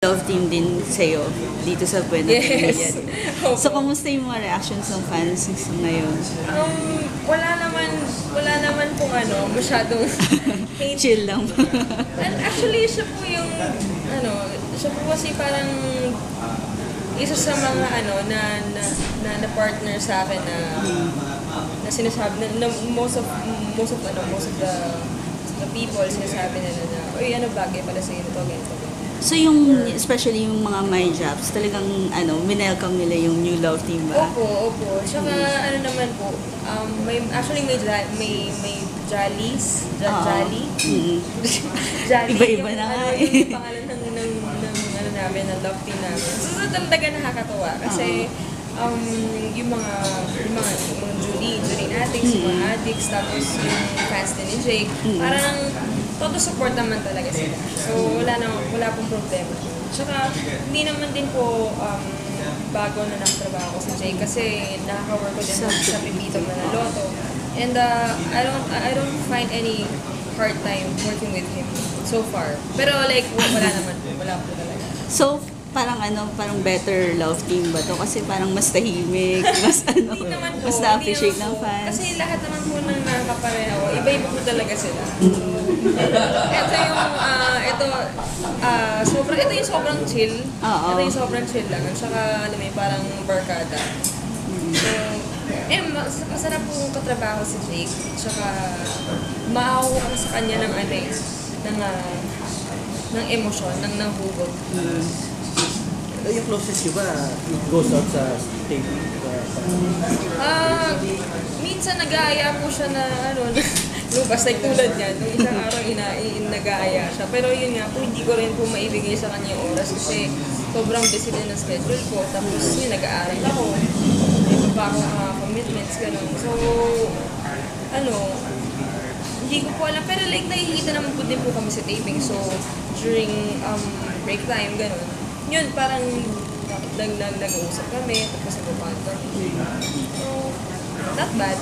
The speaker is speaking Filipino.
Love team din sa'yo dito sa Buena Yes. Vista. So, kamusta yung mga reactions ng fans ngayon? Wala naman pong masyadong hate. Chill lang. And actually, siya po yung, siya po kasi parang isa sa mga na partner sa akin na sinasabi na most of the people sinasabi nila na, uy, bagay pala sa'yo ito, ganito. So, yung, especially yung mga my jobs, talagang, winelcome nila yung new love team ba? Opo. Tsaka, naman po, actually may Jollies, Jolly. Jolly. Iba-iba na nga eh. Yung pangalan ng namin, ng love team namin. So, talaga nakakatawa kasi, yung mga Julie addicts, yung mga addicts, tapos yung fans din ni Jake, parang todo support naman talaga sila. So, wala pong problema. Tsaka, hindi naman din po bago na nakatrabaho ko sa Jake kasi nakaka-work ko din sa Pipito Manaloto. And I don't find any hard time working with him so far. Pero like, wala po talaga. So, parang better love team ba to? Kasi parang mas tahimik, mas Hindi naman po, mas na-appreciate ng fans. Kasi lahat naman po ng nakakapareho, iba-iba po talaga sila. Ito yung sobrang chill. Oo. Ito yung sobrang chill lang. At saka, parang barkada. So, masarap po katrabaho si Jake. Tsaka, maawa ka sa kanya ng ng emosyon, ng hugot. Yung closest nyo ba, it goes out sa tape? Minsan nag-aaya po siya na lumabas, like tulad niya, nung isang araw nag-aaya siya. Pero yun nga po, hindi ko rin po maibigay sa kanya yung oras kasi sobrang busy din ng schedule ko. Tapos yun, nag-aaral ako. May iba pa akong commitments, gano'n. So, hindi ko po alam. Pero like, nakikita naman po din po kami sa taping. So, during break time, gano'n. Yun, parang nag-uusap kami, tapos nag-upan kami. So, not bad.